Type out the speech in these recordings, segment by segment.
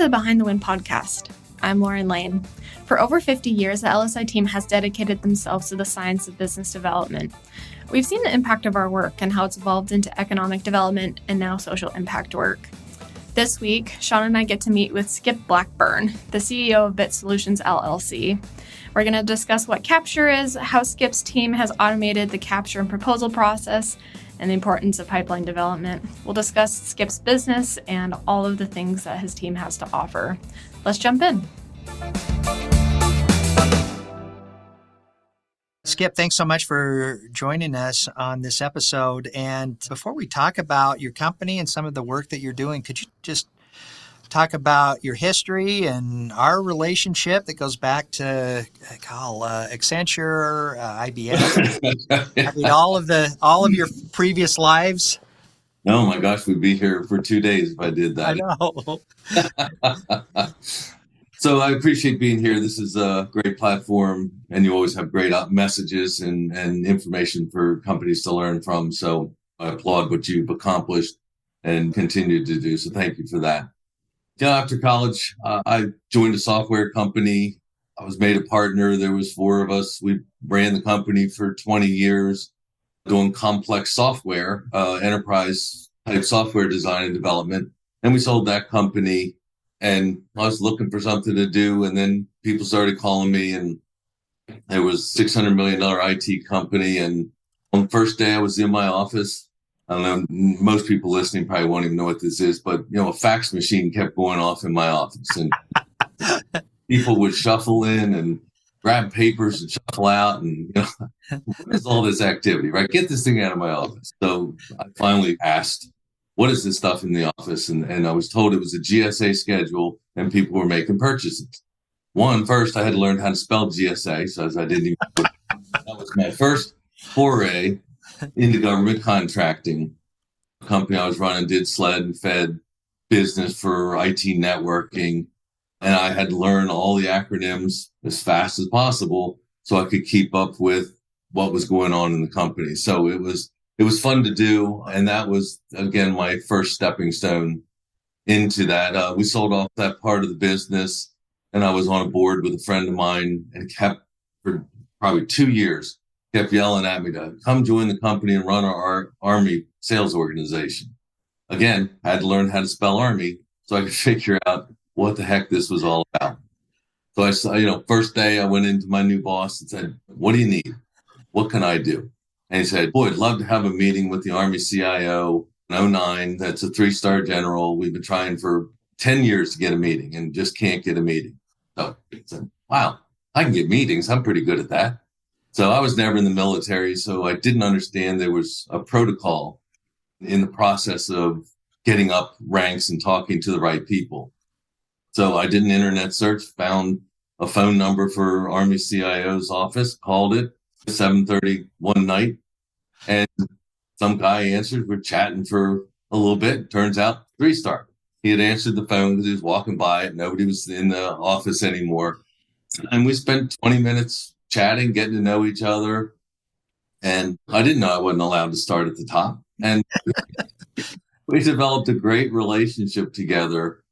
the Behind the Wind podcast. I'm Lauren Lane. For over 50 years, the LSI team has dedicated themselves to the science of business development. We've seen the impact of our work and how it's evolved into economic development and now social impact work. This week, Sean and I get to meet with Skip Blackburn, the CEO of Bit Solutions LLC. We're going to discuss what Capture is, how Skip's team has automated the capture and proposal process, and the importance of pipeline development. We'll discuss Skip's business and all of the things that his team has to offer. Let's jump in. Skip, thanks so much for joining us on this episode. And before we talk about your company and some of the work that you're doing, could you just talk about your history and our relationship that goes back to Accenture, IBM? I mean, all of your previous lives. Oh my gosh, we'd be here for 2 days if I did that. I know. So I appreciate being here. This is a great platform, and you always have great messages and information for companies to learn from. So I applaud what you've accomplished and continue to do. So thank you for that. Yeah, after college, I joined a software company. I was made a partner. There was 4 of us. We ran the company for 20 years doing complex software, enterprise type software design and development. And we sold that company, and I was looking for something to do. And then people started calling me, and it was a $600 million IT company. And on the first day I was in my office, I don't know, most people listening probably won't even know what this is, but a fax machine kept going off in my office, and people would shuffle in and grab papers and shuffle out, and what is all this activity, right? Get this thing out of my office. So I finally asked, what is this stuff in the office? And I was told it was a GSA schedule, and people were making purchases. First I had to learn how to spell GSA, so I didn't even, that was my first foray into government contracting. The company I was running did SLED and Fed business for IT networking, and I had to learn all the acronyms as fast as possible so I could keep up with what was going on in the company. So it was fun to do, and that was, again, my first stepping stone into that. We sold off that part of the business, and I was on a board with a friend of mine, and kept for probably 2 years, kept yelling at me to come join the company and run our Army sales organization. Again, I had to learn how to spell Army so I could figure out what the heck this was all about. So I, first day I went into my new boss and said, what do you need? What can I do? And he said, boy, I'd love to have a meeting with the Army CIO in 09. That's a 3-star general. We've been trying for 10 years to get a meeting and just can't get a meeting. So I said, wow, I can get meetings. I'm pretty good at that. So I was never in the military, so I didn't understand there was a protocol in the process of getting up ranks and talking to the right people. So I did an internet search, found a phone number for Army CIO's office, called it 7:30 one night, and some guy answered. We're chatting for a little bit. Turns out 3-star. He had answered the phone because he was walking by it. Nobody was in the office anymore. And we spent 20 minutes chatting, getting to know each other. And I didn't know I wasn't allowed to start at the top. And we developed a great relationship together.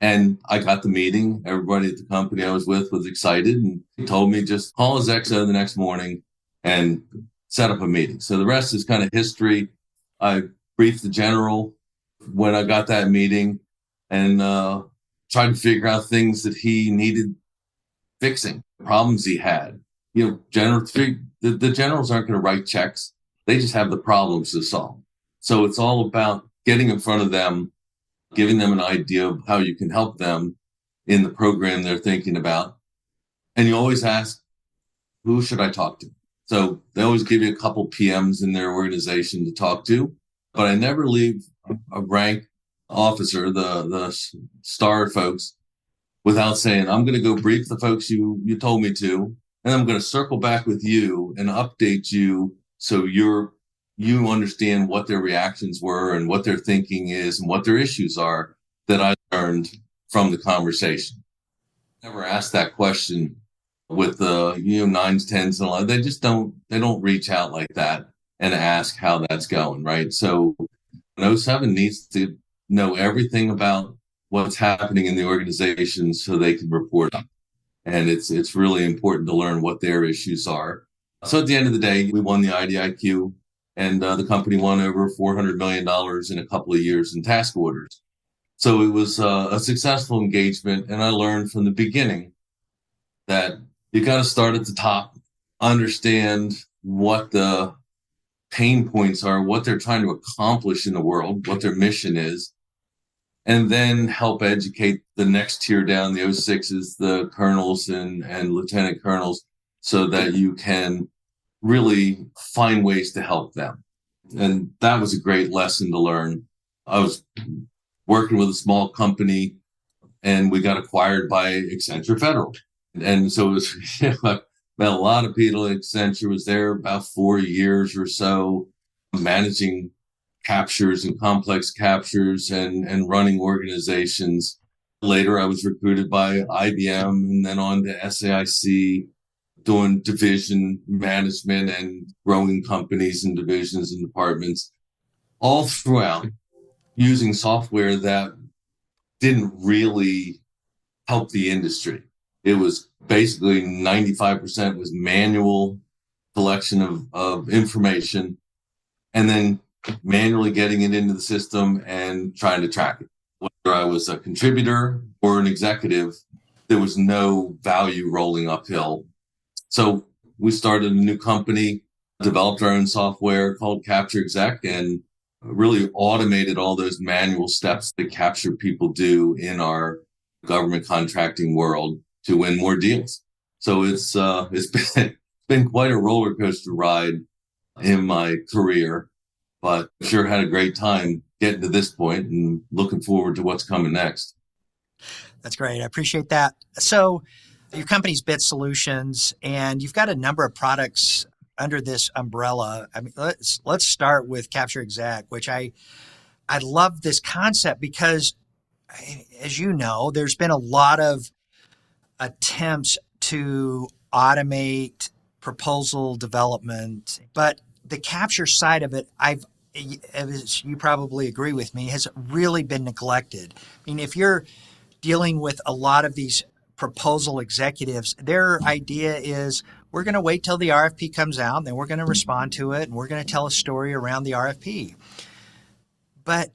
And I got the meeting. Everybody at the company I was with was excited, and he told me just call his XO the next morning and set up a meeting. So the rest is kind of history. I briefed the general when I got that meeting, and tried to figure out things that he needed fixing, problems he had. The generals aren't going to write checks. They just have the problems to solve. So it's all about getting in front of them, giving them an idea of how you can help them in the program they're thinking about. And you always ask, who should I talk to? So they always give you a couple PMs in their organization to talk to, but I never leave a rank officer, the star folks, without saying, I'm going to go brief the folks you told me to, and I'm going to circle back with you and update you so you understand what their reactions were and what their thinking is and what their issues are that I learned from the conversation. Never asked that question with the 9s, 10s, and 11. They don't reach out like that and ask how that's going, right? So 07 needs to know everything about what's happening in the organization so they can report on. And it's really important to learn what their issues are. So at the end of the day, we won the IDIQ, and the company won over $400 million in a couple of years in task orders. So it was a successful engagement, and I learned from the beginning that you got to start at the top, understand what the pain points are, what they're trying to accomplish in the world, what their mission is, and then help educate the next tier down, the O6s, the colonels and lieutenant colonels, so that you can really find ways to help them. And that was a great lesson to learn. I was working with a small company, and we got acquired by Accenture Federal. And so it was, I met a lot of people at Accenture, was there about 4 years or so, managing captures and complex captures and running organizations. Later, I was recruited by IBM and then on to SAIC, doing division management and growing companies and divisions and departments, all throughout using software that didn't really help the industry. It was basically 95% was manual collection of information, and then manually getting it into the system and trying to track it. Whether I was a contributor or an executive, there was no value rolling uphill. So we started a new company, developed our own software called Capture Exec, and really automated all those manual steps that capture people do in our government contracting world to win more deals. So it's been quite a roller coaster ride in my career, but sure had a great time getting to this point and looking forward to what's coming next. That's great. I appreciate that. So your company's Bit Solutions, and you've got a number of products under this umbrella. I mean, let's start with Capture Exec, which I love this concept because, as you know, there's been a lot of attempts to automate proposal development, but the capture side of it, as you probably agree with me, has really been neglected. I mean, if you're dealing with a lot of these proposal executives, their idea is we're going to wait till the RFP comes out, and then we're going to respond to it, and we're going to tell a story around the RFP. But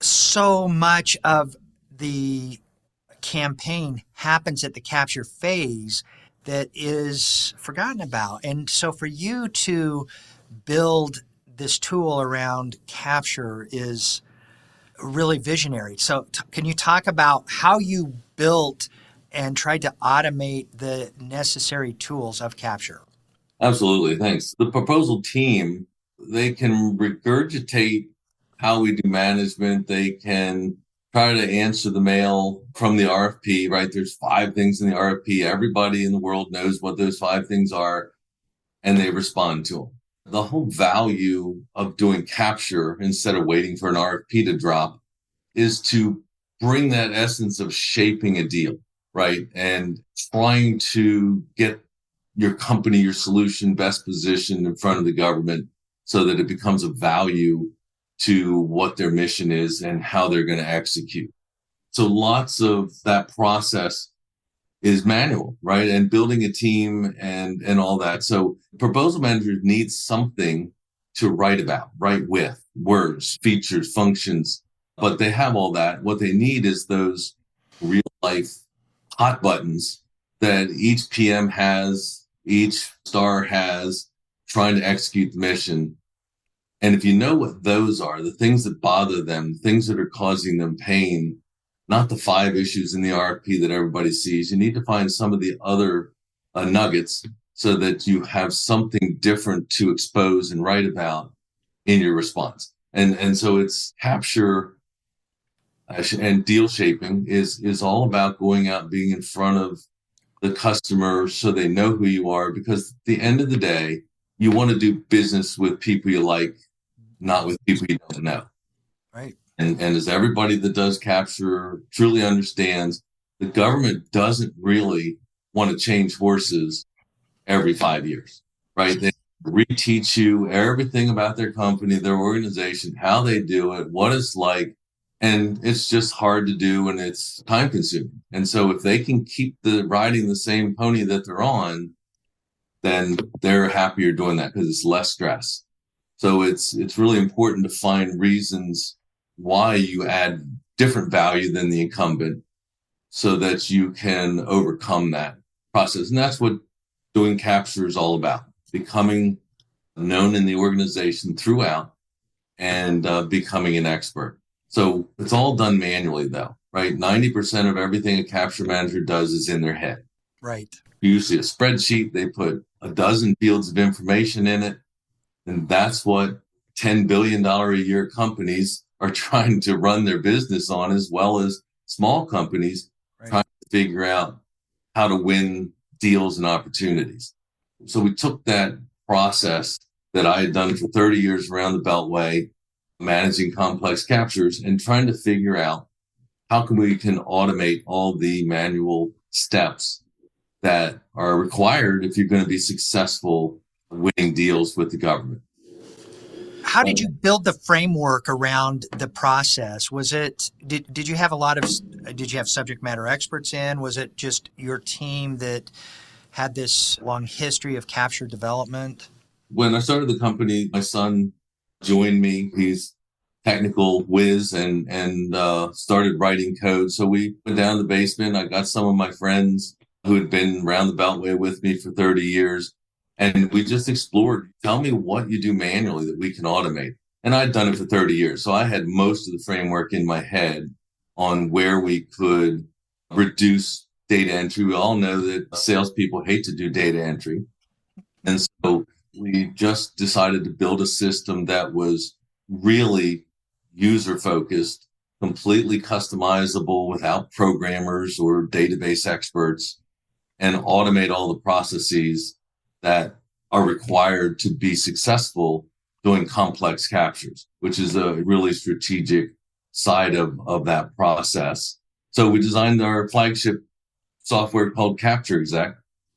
so much of the campaign happens at the capture phase that is forgotten about. And so for you to build this tool around capture is really visionary. So can you talk about how you built and tried to automate the necessary tools of capture? Absolutely. Thanks. The proposal team, they can regurgitate how we do management. They can try to answer the mail from the RFP, right? There's 5 things in the RFP. Everybody in the world knows what those 5 things are, and they respond to them. The whole value of doing capture instead of waiting for an RFP to drop is to bring that essence of shaping a deal, right? And trying to get your company, your solution best positioned in front of the government so that it becomes a value to what their mission is and how they're going to execute. So lots of that process is manual, right? And building a team and all that. So proposal managers need something to write about, write with words, features, functions, but they have all that. What they need is those real life hot buttons that each PM has, each star has, trying to execute the mission. And if you know what those are, the things that bother them, things that are causing them pain, not the 5 issues in the RFP that everybody sees, you need to find some of the other nuggets so that you have something different to expose and write about in your response. And so it's capture and deal shaping is all about going out and being in front of the customer so they know who you are, because at the end of the day, you want to do business with people you like, not with people you don't know. Right. And as everybody that does capture truly understands, the government doesn't really want to change horses every 5 years, right? They reteach you everything about their company, their organization, how they do it, what it's like. And it's just hard to do and it's time consuming. And so if they can keep riding the same pony that they're on, then they're happier doing that because it's less stress. So it's really important to find reasons why you add different value than the incumbent so that you can overcome that process. And that's what doing capture is all about, becoming known in the organization throughout and becoming an expert. So it's all done manually though, right? 90% of everything a capture manager does is in their head. Right. Usually a spreadsheet, they put a dozen fields of information in it. And that's what $10 billion a year companies are trying to run their business on, as well as small companies trying to figure out how to win deals and opportunities. So we took that process that I had done for 30 years around the Beltway, managing complex captures, and trying to figure out how we can automate all the manual steps that are required if you're going to be successful winning deals with the government. How did you build the framework around the process? Was it, did you have did you have subject matter experts in? Was it just your team that had this long history of capture development? When I started the company, my son joined me. He's technical whiz and started writing code. So we went down to the basement. I got some of my friends who had been around the Beltway with me for 30 years. And we just explored, tell me what you do manually that we can automate. And I'd done it for 30 years. So I had most of the framework in my head on where we could reduce data entry. We all know that salespeople hate to do data entry. And so we just decided to build a system that was really user-focused, completely customizable without programmers or database experts, and automate all the processes that are required to be successful doing complex captures, which is a really strategic side of that process. So we designed our flagship software called Capture Exec,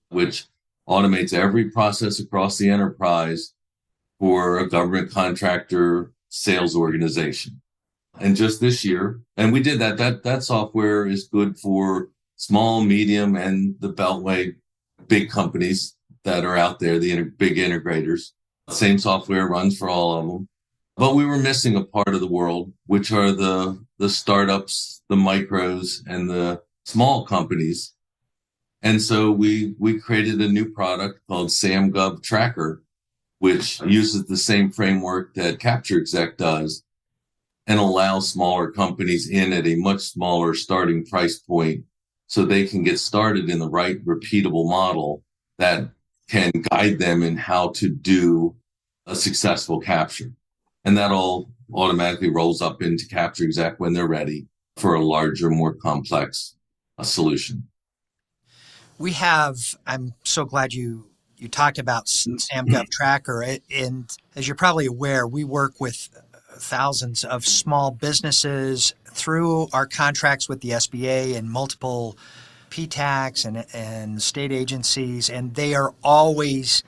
which automates every process across the enterprise for a government contractor sales organization. And just this year, and we did that software is good for small, medium, and the Beltway big companies that are out there, the big integrators. Same software runs for all of them. But we were missing a part of the world, which are the startups, the micros, and the small companies. And so we created a new product called SamGov Tracker, which uses the same framework that Capture Exec does and allows smaller companies in at a much smaller starting price point so they can get started in the right repeatable model that can guide them in how to do a successful capture. And that all automatically rolls up into Capture Exec when they're ready for a larger, more complex solution. We have, I'm so glad you talked about SamGov Tracker. And as you're probably aware, we work with thousands of small businesses through our contracts with the SBA and multiple PTACs and state agencies, and they are always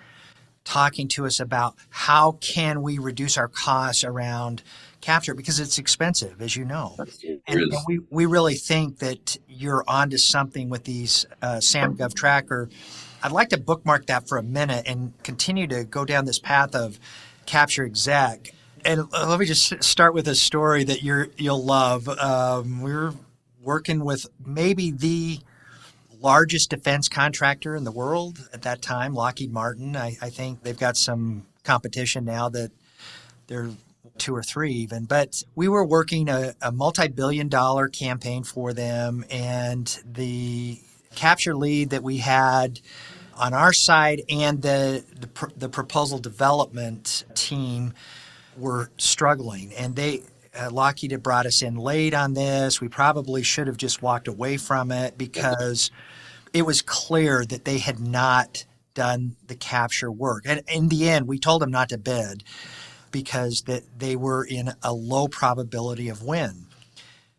talking to us about how can we reduce our costs around capture because it's expensive, as you know. And we really think that you're onto something with these SamGov Tracker. I'd like to bookmark that for a minute and continue to go down this path of Capture Exec. And let me just start with a story that you'll love. We were working with maybe the largest defense contractor in the world at that time, Lockheed Martin. I think they've got some competition now that they're 2 or 3 even. But we were working a multi-billion-dollar campaign for them, and the capture lead that we had on our side and the proposal development team were struggling, and Lockheed had brought us in late on this. We probably should have just walked away from it because it was clear that they had not done the capture work. And in the end, we told them not to bid because they were in a low probability of win.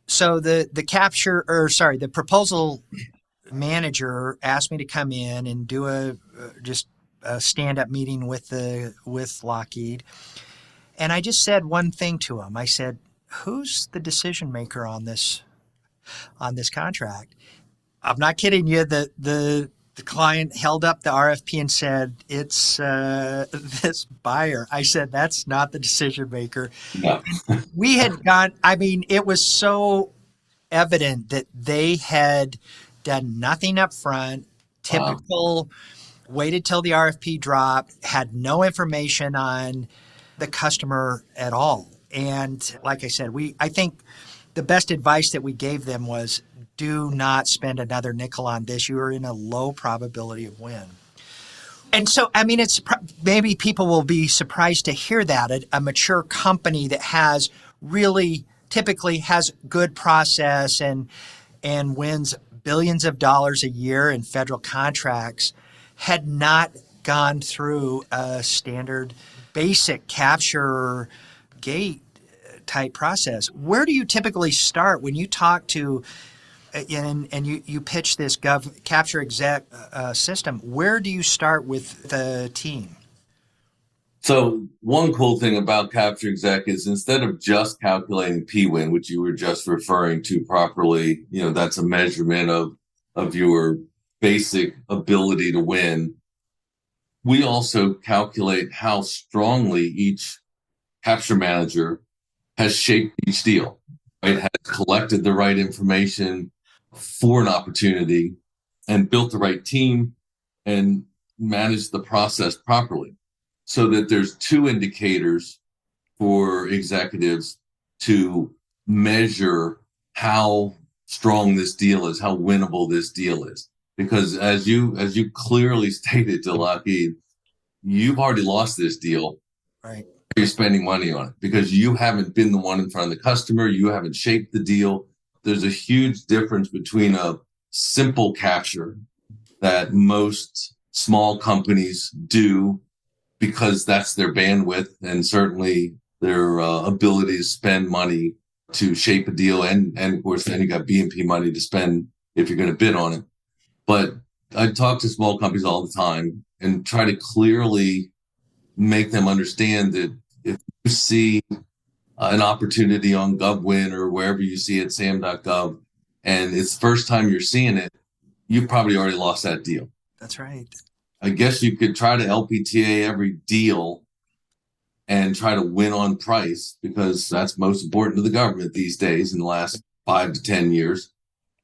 So the proposal manager asked me to come in and do a stand-up meeting with Lockheed. And I just said one thing to him. I said, who's the decision maker on this contract? I'm not kidding you. The client held up the RFP and said, it's this buyer. I said, that's not the decision maker. No. We had it was so evident that they had done nothing up front, typical, waited till the RFP dropped, had no information on the customer at all. And like I said, I think the best advice that we gave them was, do not spend another nickel on this. You are in a low probability of win. And so, it's maybe people will be surprised to hear that a mature company that has really typically has good process and wins billions of dollars a year in federal contracts had not gone through a standard basic capture gate type process. Where do you typically start when you talk to and you pitch this capture exec system? Where do you start with the team? So one cool thing about Capture Exec is instead of just calculating P-win, which you were just referring to properly, that's a measurement of your basic ability to win. We also calculate how strongly each capture manager has shaped each deal, right? Has collected the right information for an opportunity and built the right team and managed the process properly. So that there's two indicators for executives to measure how strong this deal is, how winnable this deal is. Because as you clearly stated to Lockheed, you've already lost this deal. Right. You're spending money on it because you haven't been the one in front of the customer. You haven't shaped the deal. There's a huge difference between a simple capture that most small companies do because that's their bandwidth and certainly their ability to spend money to shape a deal. And of course, then you got B&P money to spend if you're going to bid on it. But I talk to small companies all the time and try to clearly make them understand that if you see an opportunity on GovWin or wherever you see it, sam.gov, and it's the first time you're seeing it, you've probably already lost that deal. That's right. I guess you could try to LPTA every deal and try to win on price because that's most important to the government these days in the last 5 to 10 years.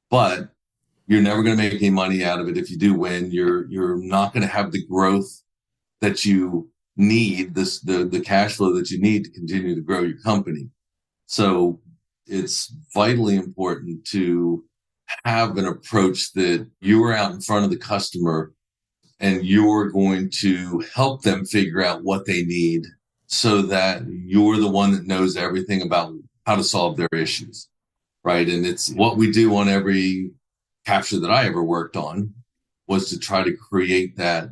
But you're never going to make any money out of it. If you do win, you're not going to have the growth that you need, the cash flow that you need to continue to grow your company. So it's vitally important to have an approach that you are out in front of the customer and you're going to help them figure out what they need so that you're the one that knows everything about how to solve their issues, right? And it's what we do on every capture that I ever worked on was to try to create that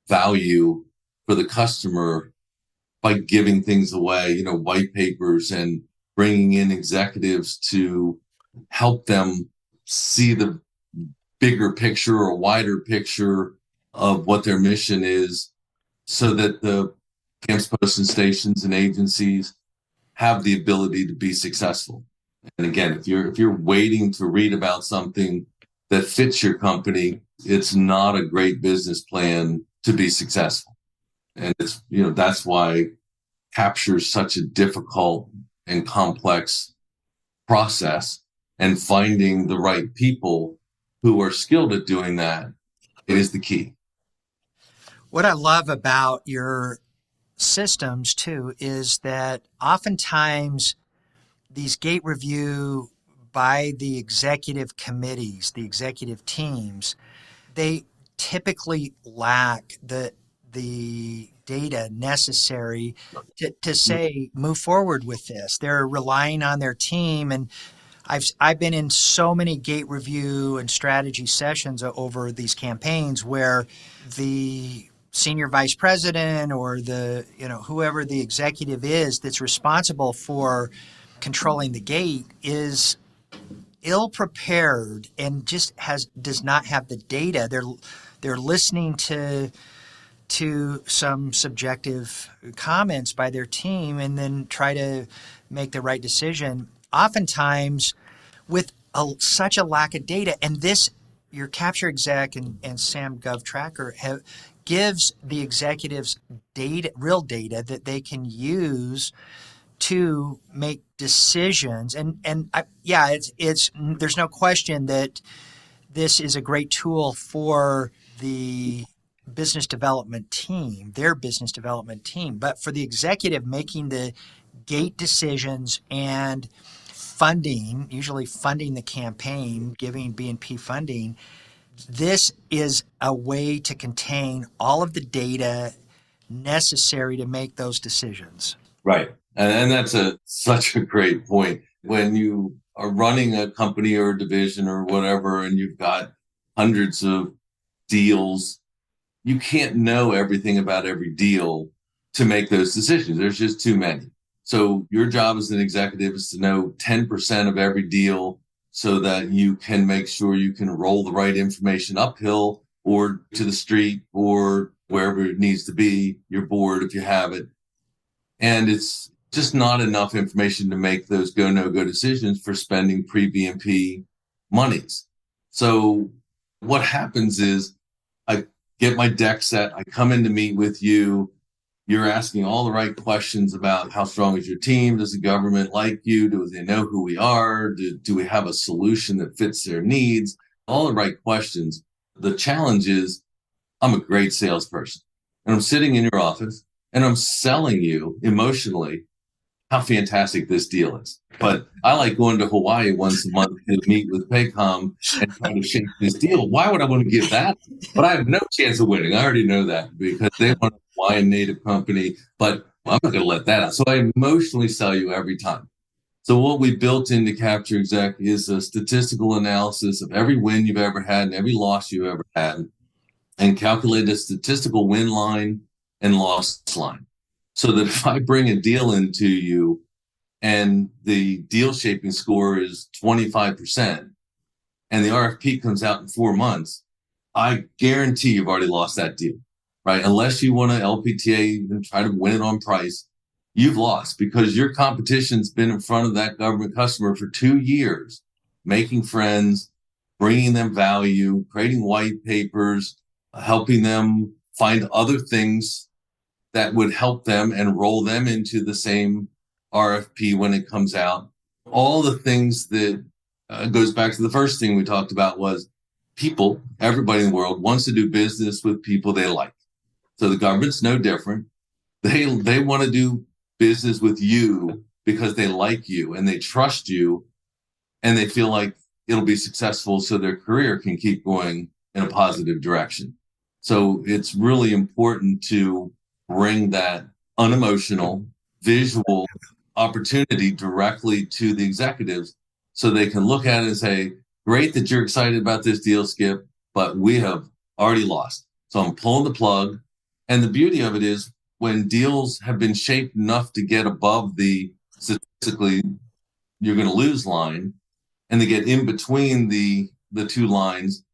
value for the customer by giving things away, white papers and bringing in executives to help them see the bigger picture or wider picture of what their mission is so that the camps, posts, and stations and agencies have the ability to be successful. And again, if you're waiting to read about something that fits your company, it's not a great business plan to be successful. And it's, that's why capture is such a difficult and complex process, and finding the right people who are skilled at doing that is the key. What I love about your systems too is that oftentimes these gate review by the executive committees, the executive teams, they typically lack the data necessary to say move forward with this. They're relying on their team, and I've been in so many gate review and strategy sessions over these campaigns where the senior vice president or the whoever the executive is that's responsible for controlling the gate is ill prepared and just does not have the data. They're listening to some subjective comments by their team and then try to make the right decision. Oftentimes, with such a lack of data, and this, your Capture Exec and SamGov Tracker gives the executives data, real data that they can use to make decisions. It's there's no question that this is a great tool for the business development team, their business development team, but for the executive making the gate decisions and funding, usually funding the campaign, giving B&P funding, this is a way to contain all of the data necessary to make those decisions. Right. And that's such a great point. When you are running a company or a division or whatever, and you've got hundreds of deals, you can't know everything about every deal to make those decisions. There's just too many. So your job as an executive is to know 10% of every deal so that you can make sure you can roll the right information uphill or to the street or wherever it needs to be, your board if you have it. And it's just not enough information to make those go, no-go decisions for spending pre-B&P monies. So what happens is I get my deck set, I come in to meet with you, you're asking all the right questions about how strong is your team? Does the government like you? Do they know who we are? Do we have a solution that fits their needs? All the right questions. The challenge is I'm a great salesperson and I'm sitting in your office and I'm selling you emotionally how fantastic this deal is. But I like going to Hawaii once a month to meet with Paycom and try to shape this deal. Why would I want to give that? But I have no chance of winning. I already know that because they want a Hawaiian native company, but I'm not going to let that out. So I emotionally sell you every time. So what we built into Capture Exec is a statistical analysis of every win you've ever had and every loss you've ever had, and calculate a statistical win line and loss line. So that if I bring a deal into you and the deal shaping score is 25% and the RFP comes out in 4 months, I guarantee you've already lost that deal, right? Unless you want to LPTA and try to win it on price, you've lost because your competition's been in front of that government customer for 2 years, making friends, bringing them value, creating white papers, helping them find other things that would help them and roll them into the same RFP when it comes out. All the things that goes back to the first thing we talked about was people, everybody in the world wants to do business with people they like. So the government's no different. They want to do business with you because they like you and they trust you and they feel like it'll be successful so their career can keep going in a positive direction. So it's really important to bring that unemotional, visual opportunity directly to the executives so they can look at it and say, great that you're excited about this deal, Skip, but we have already lost. So I'm pulling the plug. And the beauty of it is when deals have been shaped enough to get above the statistically you're going to lose line and they get in between the two lines,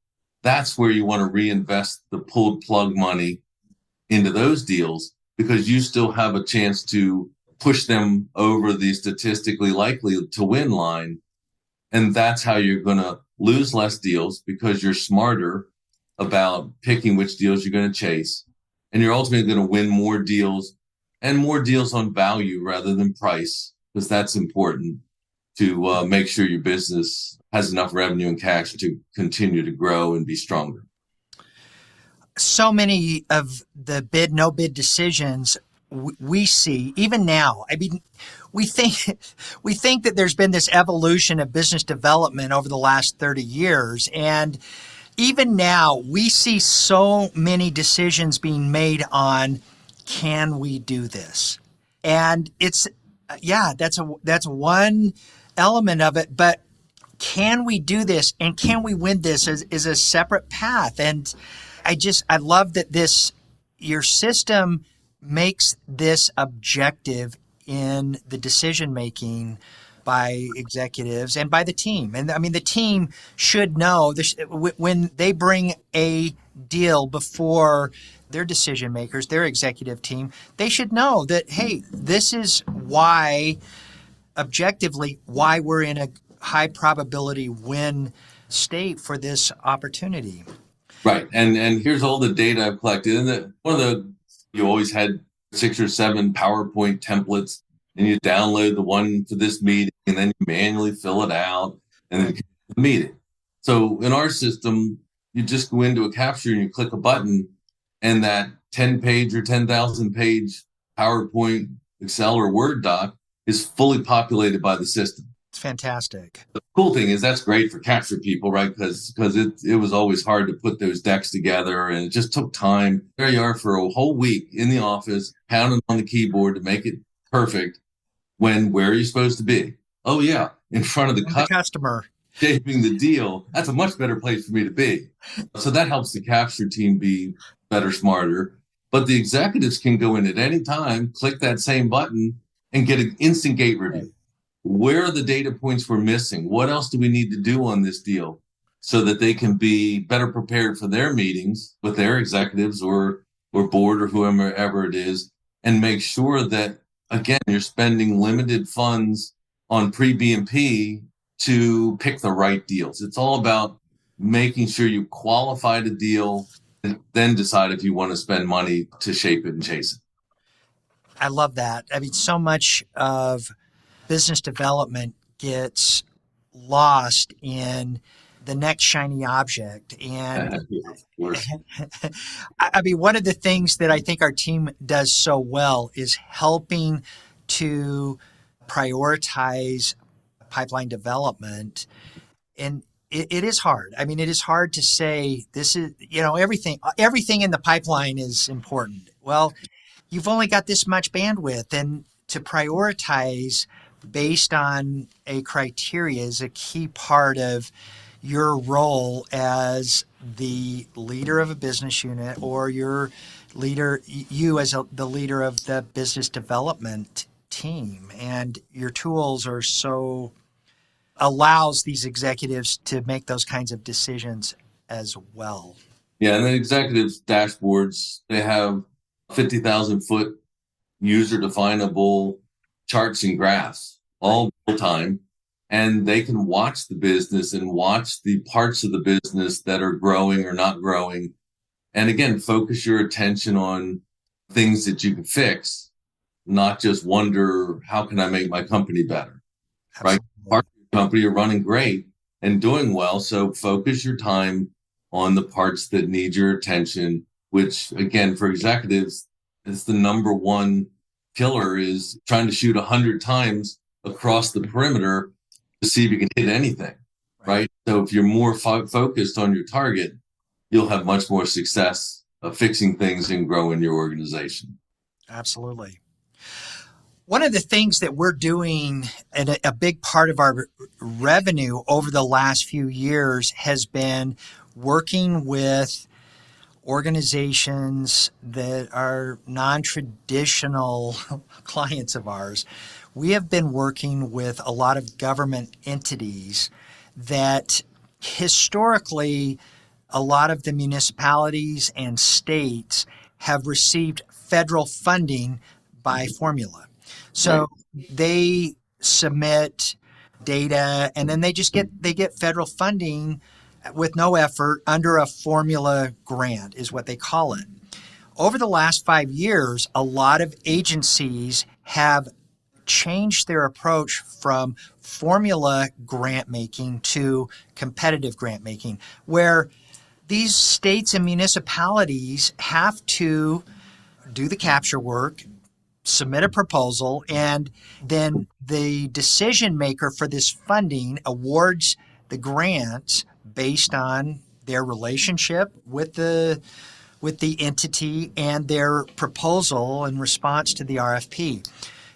that's where you want to reinvest the pulled plug money into those deals because you still have a chance to push them over the statistically likely to win line. And that's how you're going to lose less deals because you're smarter about picking which deals you're going to chase. And you're ultimately going to win more deals and more deals on value rather than price, because that's important to make sure your business has enough revenue and cash to continue to grow and be stronger. So many of the bid, no bid decisions we see, even now, I mean, we think that there's been this evolution of business development over the last 30 years. And even now, we see so many decisions being made on, can we do this? And it's, that's one element of it. But can we do this and can we win this is a separate path. And I love that your system makes this objective in the decision making by executives and by the team. And I mean, the team should know this, when they bring a deal before their decision makers, their executive team, they should know that, hey, this is why objectively why we're in a high probability win state for this opportunity. Right. And here's all the data I've collected. And you always had 6 or 7 PowerPoint templates, and you download the one for this meeting, and then you manually fill it out, and then the meeting. So in our system, you just go into a capture and you click a button, and that 10-page or 10,000 page PowerPoint, Excel, or Word doc is fully populated by the system. It's fantastic. The cool thing is that's great for capture people, right? Because it was always hard to put those decks together, and it just took time. There you are for a whole week in the office, pounding on the keyboard to make it perfect. Where are you supposed to be? Oh yeah, in front of the customer. Shaping the deal. That's a much better place for me to be. So that helps the capture team be better, smarter. But the executives can go in at any time, click that same button, and get an instant gate review. Where are the data points we're missing? What else do we need to do on this deal so that they can be better prepared for their meetings with their executives or board or whoever it is, and make sure that, again, you're spending limited funds on pre-BMP to pick the right deals. It's all about making sure you qualify the deal and then decide if you want to spend money to shape it and chase it. I love that. I mean, so much of business development gets lost in the next shiny object. And I mean, one of the things that I think our team does so well is helping to prioritize pipeline development. And it is hard. I mean, it is hard to say this is, everything in the pipeline is important. Well, you've only got this much bandwidth, and to prioritize based on a criteria is a key part of your role as the leader of a business unit, or you as the leader of the business development team. And your tools are allows these executives to make those kinds of decisions as well. Yeah, and the executives' dashboards, they have 50,000 foot user definable charts and graphs all the time, and they can watch the business and watch the parts of the business that are growing or not growing. And again, focus your attention on things that you can fix, not just wonder, how can I make my company better? Absolutely. Right? Part of your company are running great and doing well. So focus your time on the parts that need your attention, which again, for executives, is the number one killer, is trying to shoot 100 times across the perimeter to see if you can hit anything, right? So if you're more focused on your target, you'll have much more success of fixing things and growing your organization. Absolutely. One of the things that we're doing, and a big part of our revenue over the last few years, has been working with organizations that are non-traditional clients of ours. We have been working with a lot of government entities that historically a lot of the municipalities and states have received federal funding by formula. So they submit data, and then they get federal funding with no effort under a formula grant, is what they call it. Over the last 5 years, a lot of agencies have changed their approach from formula grant making to competitive grant making, where these states and municipalities have to do the capture work, submit a proposal, and then the decision maker for this funding awards the grants based on their relationship with the entity and their proposal in response to the RFP.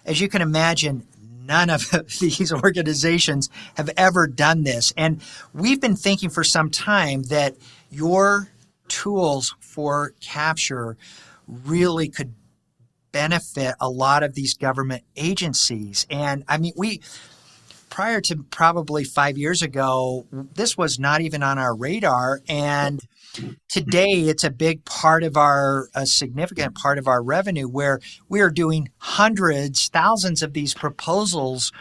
As you can imagine, none of these organizations have ever done this. And we've been thinking for some time that your tools for capture really could benefit a lot of these government agencies. And I mean, prior to probably 5 years ago, this was not even on our radar. And today it's a big part of a significant part of our revenue, where we are doing hundreds, thousands of these proposals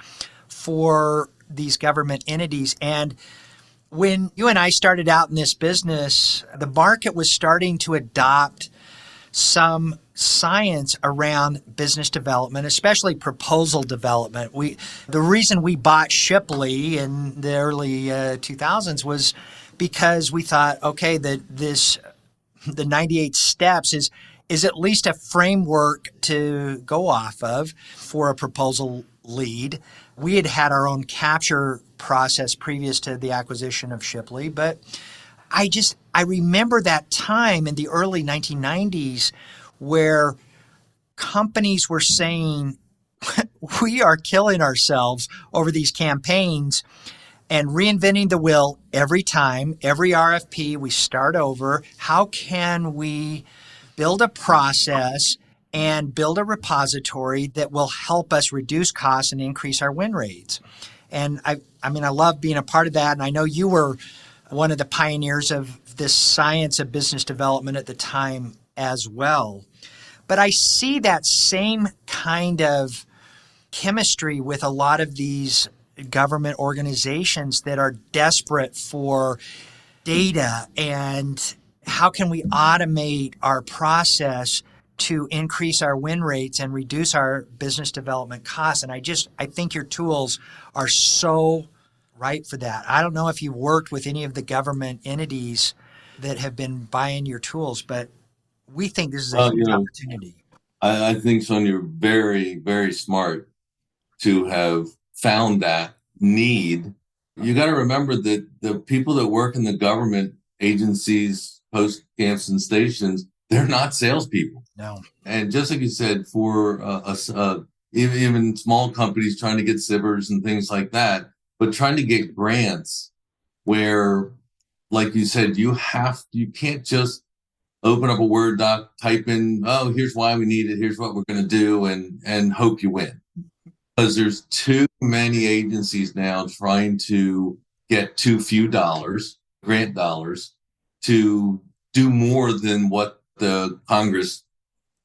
for these government entities. And when you and I started out in this business, the market was starting to adopt some science around business development, especially proposal development. The reason we bought Shipley in the early 2000s was because we thought, okay, that the 98 steps is at least a framework to go off of for a proposal lead. We had our own capture process previous to the acquisition of Shipley, but I remember that time in the early 1990s where companies were saying, we are killing ourselves over these campaigns and reinventing the wheel every time, every RFP, we start over. How can we build a process and build a repository that will help us reduce costs and increase our win rates? And I love being a part of that. And I know you were one of the pioneers of this science of business development at the time as well. But I see that same kind of chemistry with a lot of these government organizations that are desperate for data and how can we automate our process to increase our win rates and reduce our business development costs. And I think your tools are so right for that. I don't know if you worked with any of the government entities that have been buying your tools, but we think this is a huge opportunity. I think, Son, you're very, very smart to have found that need. You got to remember that the people that work in the government agencies, post camps and stations, they're not salespeople. No. And just like you said, for even small companies trying to get SBIRs and things like that, but trying to get grants where, like you said, you can't just open up a Word doc, type in, oh, here's why we need it, here's what we're going to do, and hope you win. Because there's too many agencies now trying to get too few grant dollars, to do more than what the Congress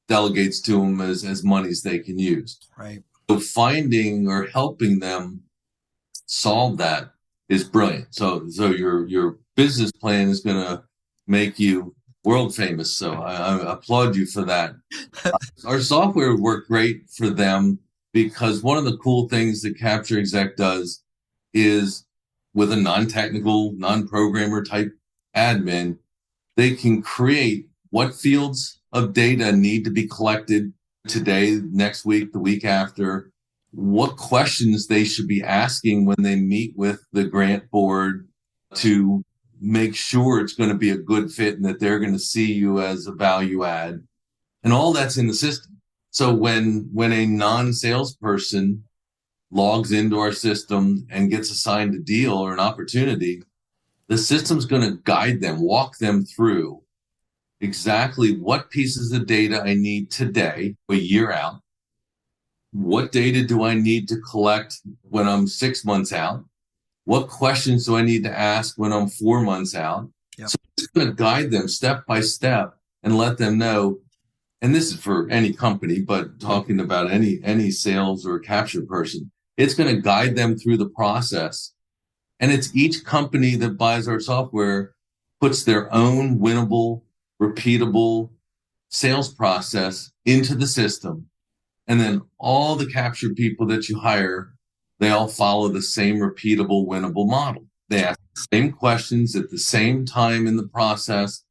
delegates to them as monies they can use. Right. So finding or helping them solve that is brilliant. So your business plan is going to make you world famous. So I applaud you for that. Our software worked great for them because one of the cool things that Capture Exec does is, with a non-technical, non-programmer type admin, they can create what fields of data need to be collected today, next week, the week after, what questions they should be asking when they meet with the grant board to make sure it's going to be a good fit and that they're going to see you as a value add. And all that's in the system. So when a non-salesperson logs into our system and gets assigned a deal or an opportunity, the system's going to guide them, walk them through exactly what pieces of data I need today, a year out. What data do I need to collect when I'm 6 months out? What questions do I need to ask when I'm 4 months out? Yep. So it's going to guide them step by step and let them know. And this is for any company, but talking about any sales or capture person, it's going to guide them through the process. And it's each company that buys our software puts their own winnable, repeatable sales process into the system. And then all the capture people that you hire, they all follow the same repeatable, winnable model. They ask the same questions at the same time in the process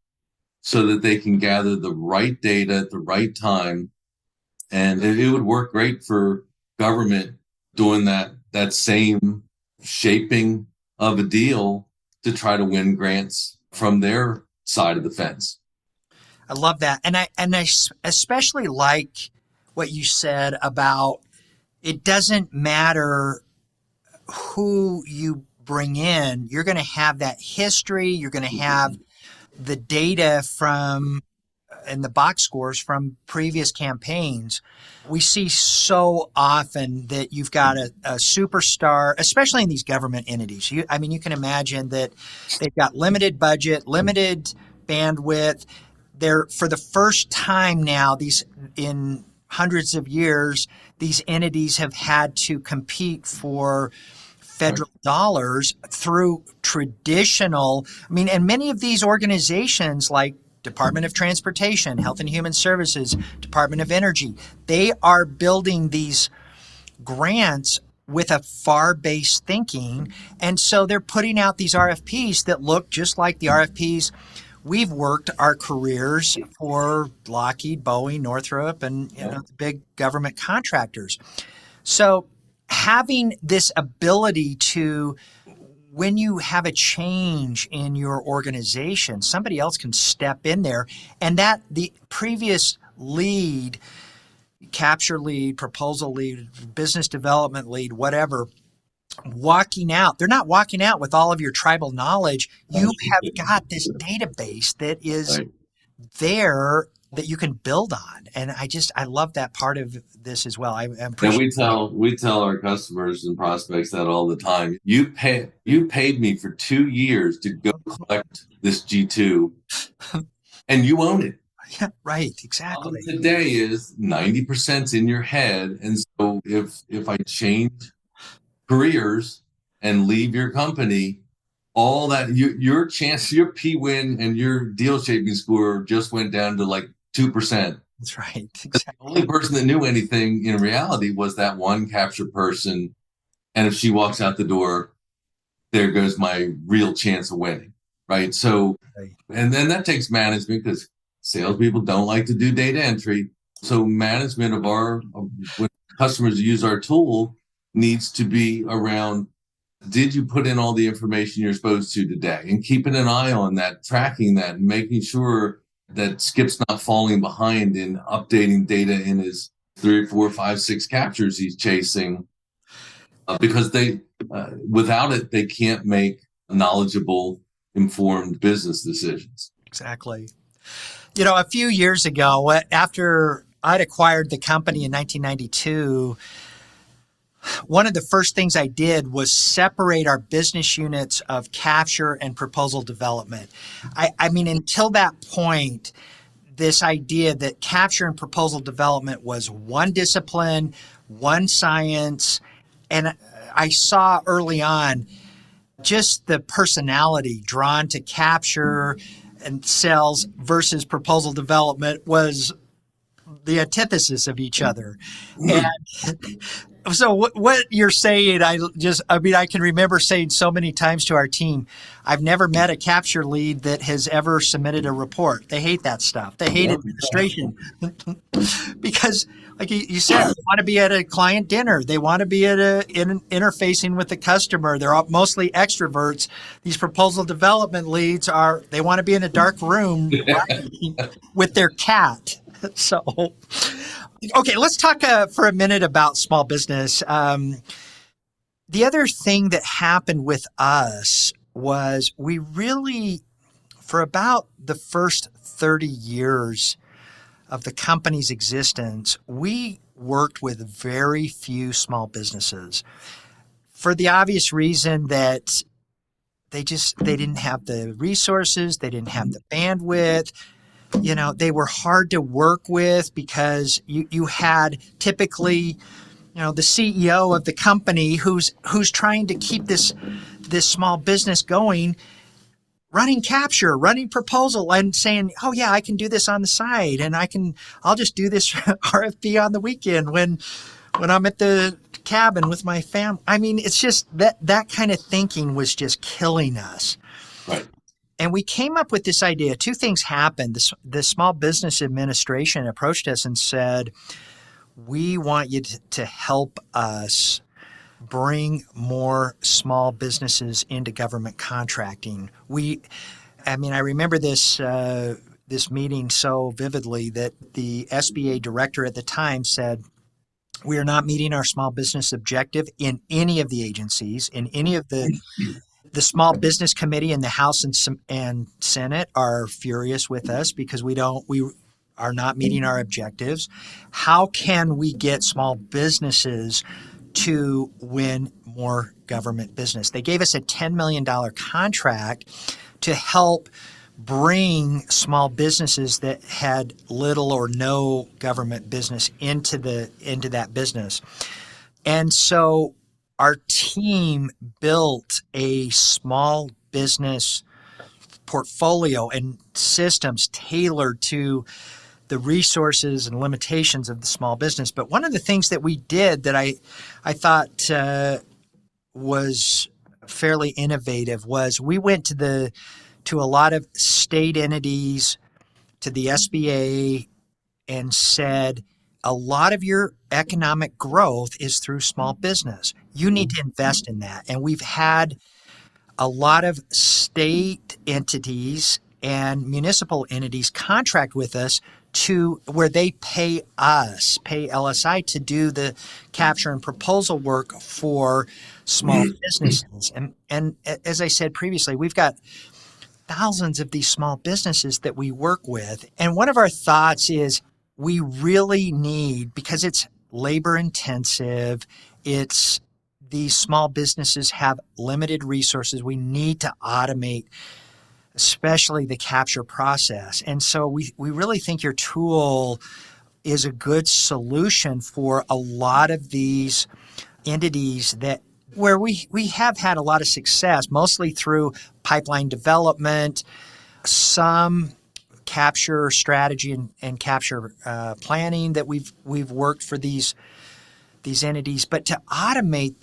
so that they can gather the right data at the right time. And it would work great for government doing that same shaping of a deal to try to win grants from their side of the fence. I love that. And I especially like what you said about it doesn't matter who you bring in. You're going to have that history. You're going to have the data and the box scores from previous campaigns. We see so often that you've got a superstar, especially in these government entities. You can imagine that they've got limited budget, limited bandwidth. They're, for the first time now, these in hundreds of years, these entities have had to compete for federal dollars through traditional, I mean, and many of these organizations like Department of Transportation, Health and Human Services, Department of Energy, they are building these grants with a FAR-based thinking. And so they're putting out these RFPs that look just like the RFPs we've worked our careers for Lockheed, Boeing, Northrop, and the big government contractors. So having this ability to, when you have a change in your organization, somebody else can step in there, and that the previous lead, capture lead, proposal lead, business development lead, whatever, walking out, they're not walking out with all of your tribal knowledge. You have got this database that is there that you can build on. And I love that part of this as well. I'm and we tell our customers and prospects that all the time. You paid me for 2 years to go collect this G2 and you own it. Yeah, right. Exactly. Today is 90% in your head. And so if I change careers and leave your company, all that your chance, your P-win and your deal shaping score just went down to like 2%. That's right. Exactly. The only person that knew anything in reality was that one capture person. And if she walks out the door, there goes my real chance of winning. Right. So, and then that takes management, because salespeople don't like to do data entry. So management of when customers use our tool needs to be around, did you put in all the information you're supposed to today? And keeping an eye on that, tracking that, and making sure that Skip's not falling behind in updating data in his 3, 4, 5, 6 captures he's chasing, because without it, they can't make knowledgeable, informed business decisions. Exactly. A few years ago, after I'd acquired the company in 1992, one of the first things I did was separate our business units of capture and proposal development. I mean, until that point, this idea that capture and proposal development was one discipline, one science, and I saw early on just the personality drawn to capture and sales versus proposal development was the antithesis of each other. And so what you're saying, I can remember saying so many times to our team, I've never met a capture lead that has ever submitted a report. They hate that stuff. They hate administration because, like you said, they want to be at a client dinner. They want to be at interfacing with the customer. They're all mostly extroverts. These proposal development leads they want to be in a dark room with their cat. So, okay, let's talk for a minute about small business. The other thing that happened with us was we really, for about the first 30 years of the company's existence, we worked with very few small businesses for the obvious reason that they didn't have the resources, they didn't have the bandwidth. They were hard to work with because you had typically, the CEO of the company who's trying to keep this small business going, running capture, running proposal, and saying, "Oh yeah, I can do this on the side, and I'll just do this RFP on the weekend when I'm at the cabin with my family." I mean, it's just that kind of thinking was just killing us. Right. And we came up with this idea. Two things happened. The Small Business Administration approached us and said, "We want you to help us bring more small businesses into government contracting." I remember this meeting so vividly that the SBA director at the time said, "We are not meeting our small business objective in any of the agencies, in any of the Small Business Committee in the House and Senate are furious with us because we are not meeting our objectives. How can we get small businesses to win more government business?" They gave us a $10 million contract to help bring small businesses that had little or no government business into that business. And so our team built a small business portfolio and systems tailored to the resources and limitations of the small business. But one of the things that we did that I thought was fairly innovative was we went to a lot of state entities, to the SBA, and said, a lot of your economic growth is through small business. You need to invest in that. And we've had a lot of state entities and municipal entities contract with us to where they pay LSI to do the capture and proposal work for small businesses. And as I said previously, we've got thousands of these small businesses that we work with. And one of our thoughts is we really need, because it's labor intensive, these small businesses have limited resources. We need to automate, especially the capture process. And so we really think your tool is a good solution for a lot of these entities where we have had a lot of success, mostly through pipeline development, some capture strategy and capture planning that we've worked for these entities. But to automate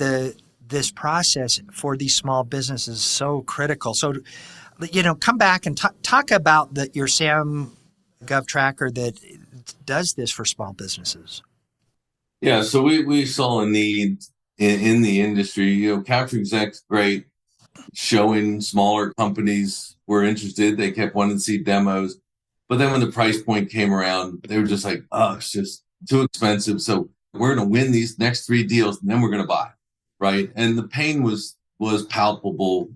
this process for these small businesses is so critical. So, come back and talk about your SAM Gov Tracker that does this for small businesses. Yeah, so we saw a need in the industry. Capture Exec's great, showing smaller companies were interested. They kept wanting to see demos. But then when the price point came around, they were just like, oh, it's just too expensive. So we're going to win these next 3 deals and then we're going to buy, right? And the pain was palpable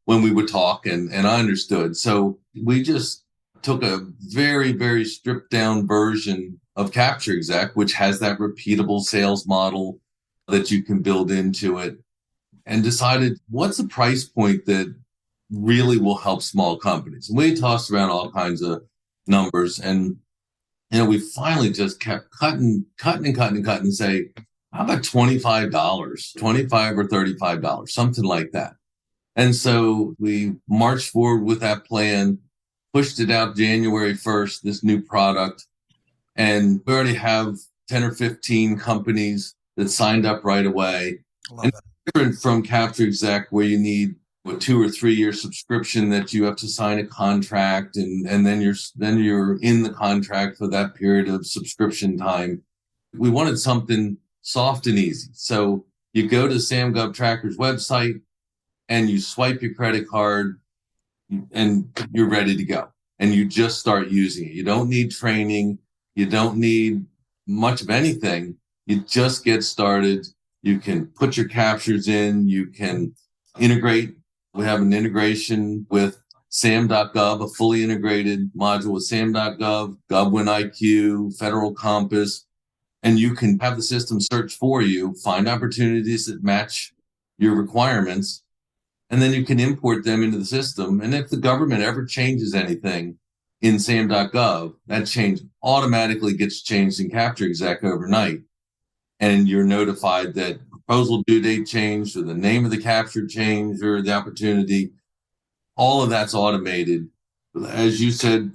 when we would talk, and I understood. So we just took a very, very stripped down version of Capture Exec, which has that repeatable sales model that you can build into it, and decided what's the price point that really will help small companies. And we tossed around all kinds of numbers, and we finally just kept cutting and say, how about $25, $25 or $35, something like that. And so we marched forward with that plan, pushed it out January 1st, this new product. And we already have 10 or 15 companies that signed up right away. And it's different from Capture Exec, where you need a 2 or 3 year subscription that you have to sign a contract, and then you're in the contract for that period of subscription time. We wanted something soft and easy. So you go to SAM Gov Tracker's website and you swipe your credit card and you're ready to go. And you just start using it. You don't need training. You don't need much of anything. You just get started. You can put your captures in. You can integrate. We have an integration with SAM.gov, a fully integrated module with SAM.gov, GovWinIQ, Federal Compass, and you can have the system search for you, find opportunities that match your requirements, and then you can import them into the system. And if the government ever changes anything in SAM.gov, that change automatically gets changed in Capture Exec overnight. And you're notified that proposal due date changed, or the name of the capture changed, or the opportunity. All of that's automated. As you said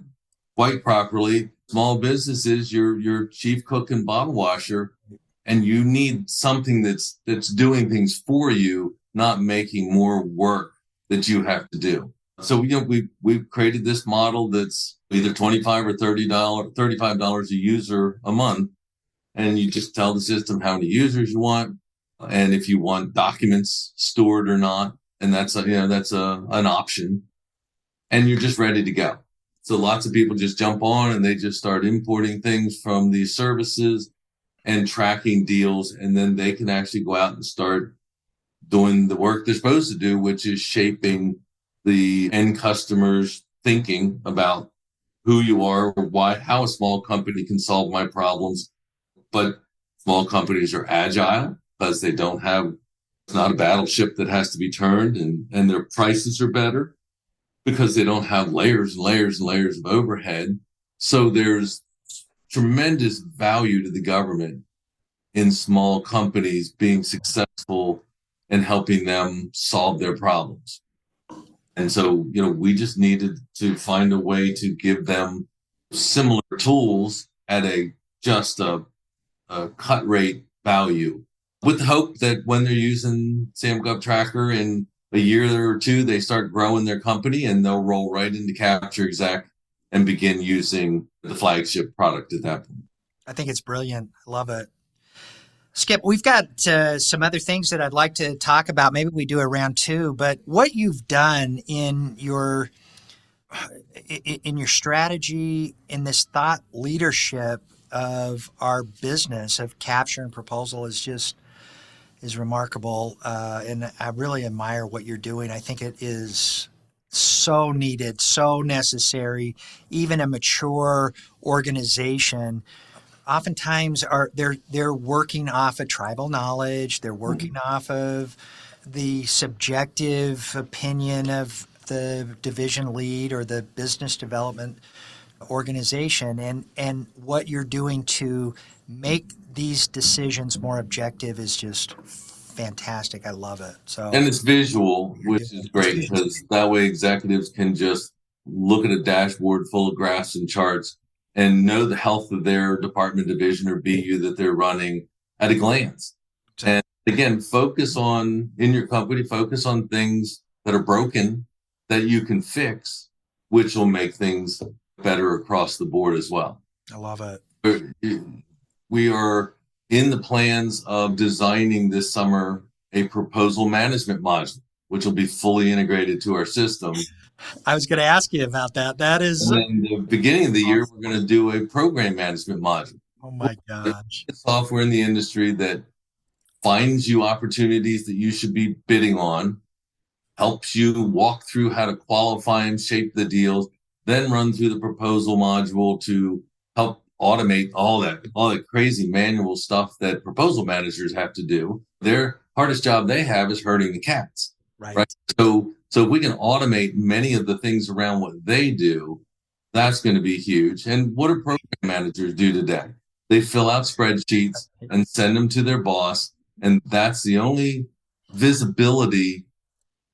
quite properly, small businesses, your chief cook and bottle washer, and you need something that's doing things for you, not making more work that you have to do. So we've created this model that's either $25 or $35 a user a month. And you just tell the system how many users you want, and if you want documents stored or not, and that's an option, and you're just ready to go. So lots of people just jump on and they just start importing things from these services and tracking deals, and then they can actually go out and start doing the work they're supposed to do, which is shaping the end customer's thinking about who you are, or how a small company can solve my problems. But small companies are agile because it's not a battleship that has to be turned, and their prices are better because they don't have layers and layers and layers of overhead. So there's tremendous value to the government in small companies being successful and helping them solve their problems. And so, we just needed to find a way to give them similar tools at a cut rate value, with the hope that when they're using SamGov Tracker in a year or two, they start growing their company and they'll roll right into Capture Exec and begin using the flagship product at that point. I think it's brilliant. I love it. Skip, we've got some other things that I'd like to talk about. Maybe we do a round two, but what you've done in your strategy, in this thought leadership of our business of capture and proposal is remarkable. And I really admire what you're doing. I think it is so needed, so necessary. Even a mature organization oftentimes they're working off of tribal knowledge. They're working off of the subjective opinion of the division lead or the business development organization. And what you're doing to make these decisions more objective is just fantastic. I love it. And it's visual, which is great, because that way executives can just look at a dashboard full of graphs and charts and know the health of their department, division, or BU that they're running at a glance. And again, in your company, focus on things that are broken that you can fix, which will make things better across the board as well. I love it. We are in the plans of designing this summer a proposal management module, which will be fully integrated to our system. I was going to ask you about that. That is... And in the beginning of the year, we're going to do a program management module. Oh my gosh. Software in the industry that finds you opportunities that you should be bidding on, helps you walk through how to qualify and shape the deals, then run through the proposal module to help automate all that crazy manual stuff that proposal managers have to do. Their hardest job they have is herding the cats. Right? So if we can automate many of the things around what they do, that's going to be huge. And what do program managers do today? They fill out spreadsheets and send them to their boss. And that's the only visibility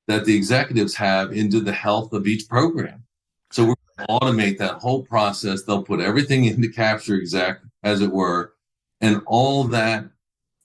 that the executives have into the health of each program. So we're going to automate that whole process. They'll put everything into Capture Exec, as it were, and all that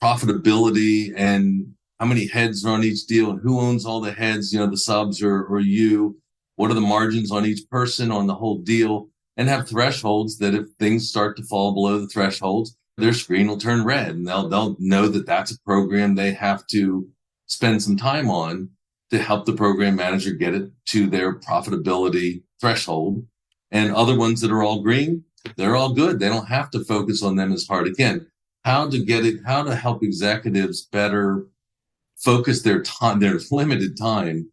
profitability and how many heads are on each deal and who owns all the heads, the subs or you, what are the margins on each person on the whole deal, and have thresholds that if things start to fall below the thresholds, their screen will turn red and they'll know that that's a program they have to spend some time on to help the program manager get it to their profitability threshold. And other ones that are all green, they're all good. They don't have to focus on them as hard. Again, how to help executives better focus their time, their limited time,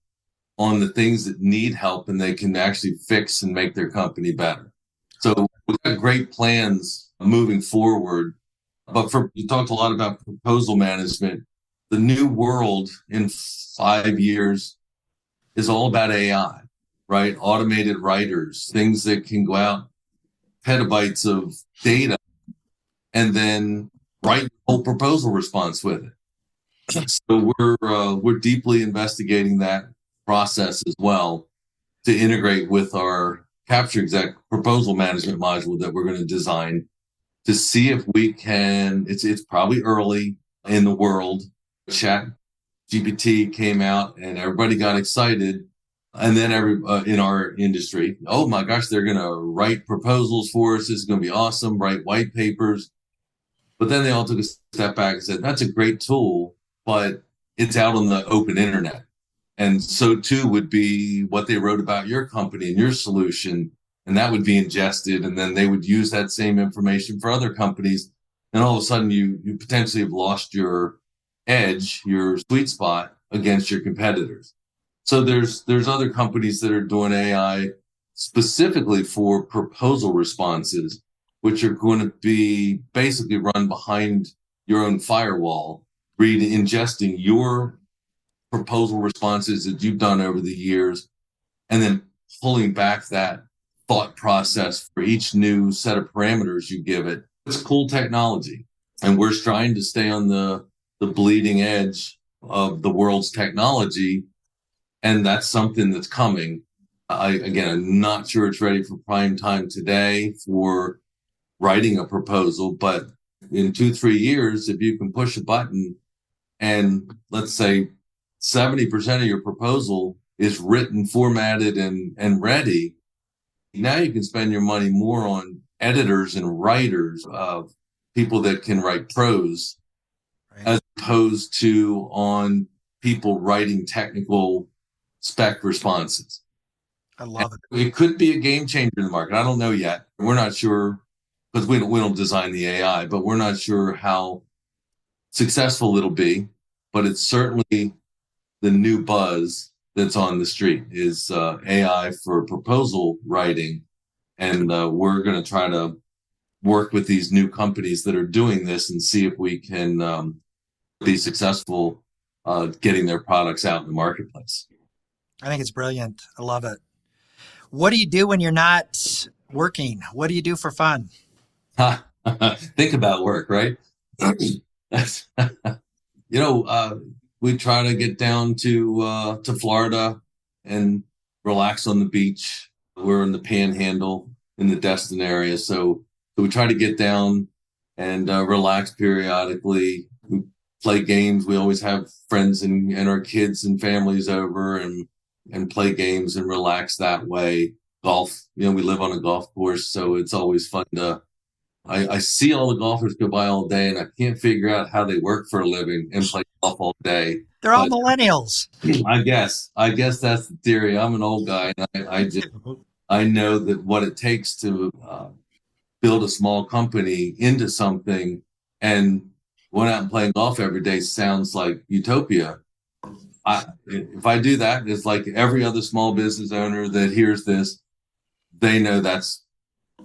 on the things that need help and they can actually fix and make their company better. So we've got great plans moving forward. But you talked a lot about proposal management. The new world in 5 years is all about AI, right? Automated writers, things that can go out, petabytes of data, and then write a whole proposal response with it. So we're deeply investigating that process as well to integrate with our Capture Exec proposal management module that we're going to design to see if we can. It's probably early in the world. Chat GPT came out and everybody got excited, and then in our industry, oh my gosh, they're going to write proposals for us. This is going to be awesome. Write white papers. But then they all took a step back and said, that's a great tool, but it's out on the open internet. And so too would be what they wrote about your company and your solution. And that would be ingested. And then they would use that same information for other companies. And all of a sudden you potentially have lost your edge, your sweet spot against your competitors. So there's other companies that are doing AI specifically for proposal responses, which are going to be basically run behind your own firewall, ingesting your proposal responses that you've done over the years, and then pulling back that thought process for each new set of parameters you give it. It's cool technology. And we're trying to stay on the bleeding edge of the world's technology. And that's something that's coming. I'm not sure it's ready for prime time today for writing a proposal, but in 2-3 years, if you can push a button and let's say 70% of your proposal is written, formatted, and ready, now you can spend your money more on editors and writers of people that can write prose, right, as opposed to on people writing technical spec responses. I love it. It could be a game changer in the market. I don't know yet. We're not sure because we don't design the AI, but we're not sure how successful it'll be. But it's certainly the new buzz that's on the street is AI for proposal writing. And we're going to try to work with these new companies that are doing this and see if we can be successful getting their products out in the marketplace. I think it's brilliant. I love it. What do you do when you're not working? What do you do for fun? Think about work, right? We try to get down to Florida and relax on the beach. We're in the Panhandle in the Destin area, so we try to get down and relax periodically. We play games. We always have friends and our kids and families over and play games and relax that way. Golf, we live on a golf course, so it's always fun to. I see all the golfers go by all day, and I can't figure out how they work for a living and play golf all day. They're all millennials. I guess that's the theory. I'm an old guy, and I know that what it takes to build a small company into something and going out and playing golf every day sounds like utopia. If I do that, it's like every other small business owner that hears this, they know that's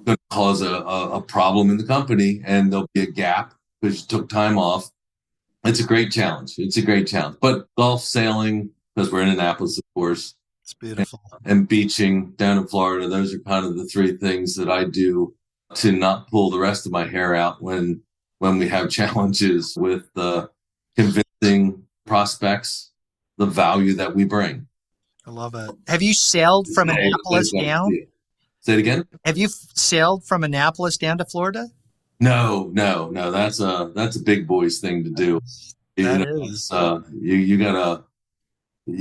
going to cause a problem in the company, and there'll be a gap because you took time off. It's a great challenge. But golf, sailing, because we're in Annapolis, of course. It's beautiful. And beaching down in Florida. Those are kind of the three things that I do to not pull the rest of my hair out when we have challenges with convincing prospects the value that we bring. I love it. Have you sailed from Annapolis down? Say it again. Have you sailed from Annapolis down to Florida? No. That's a big boys thing to do. You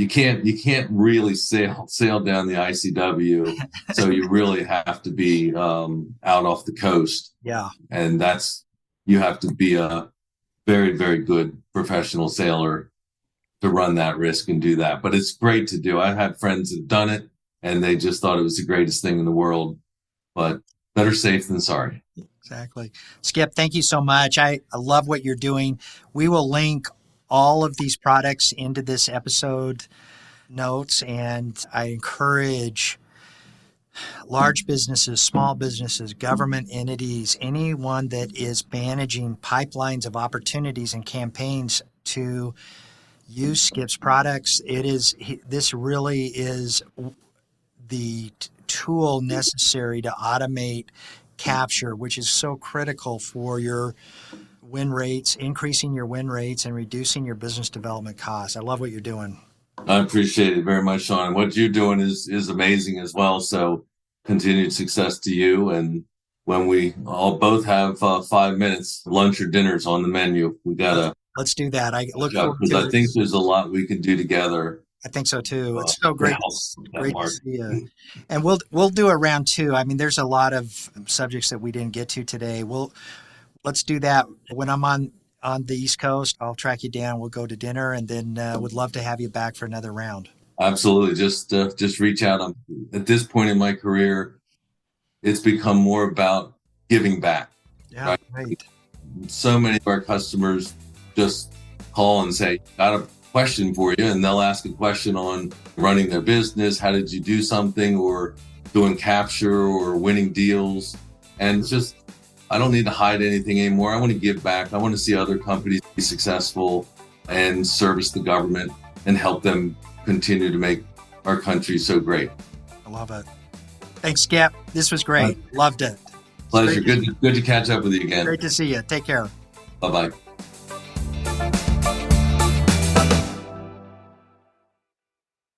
can't really sail down the ICW. So you really have to be out off the coast. Yeah. And you have to be a very, very good professional sailor to run that risk and do that. But it's great to do. I've had friends that have done it, and they just thought it was the greatest thing in the world. But better safe than sorry. Exactly. Skip, thank you so much. I love what you're doing. We will link all of these products into this episode notes, and I encourage large businesses, small businesses, government entities, anyone that is managing pipelines of opportunities and campaigns to use Skip's products. This really is the tool necessary to automate capture, which is so critical for your win rates, increasing your win rates and reducing your business development costs. I love what you're doing. I appreciate it very much, Sean. What you're doing is amazing as well. So continued success to you. And when we all both have 5 minutes, lunch or dinner's on the menu, we gotta. Let's do that. I look forward to it. I think there's a lot we can do together. I think so too. It's so great. Great to see you. And we'll do a round two. I mean, there's a lot of subjects that we didn't get to today. Let's do that when I'm on the East Coast. I'll track you down. We'll go to dinner, and then would love to have you back for another round. Absolutely. Just reach out. At this point in my career, it's become more about giving back. Yeah, right. So many of our customers just call and say, got a question for you, and they'll ask a question on running their business. How did you do something, or doing capture or winning deals? And it's just, I don't need to hide anything anymore. I want to give back. I want to see other companies be successful and service the government and help them continue to make our country so great. I love it. Thanks, Skip. This was great. Loved it. Pleasure. Good to catch up with you again. Great to see you. Take care. Bye-bye.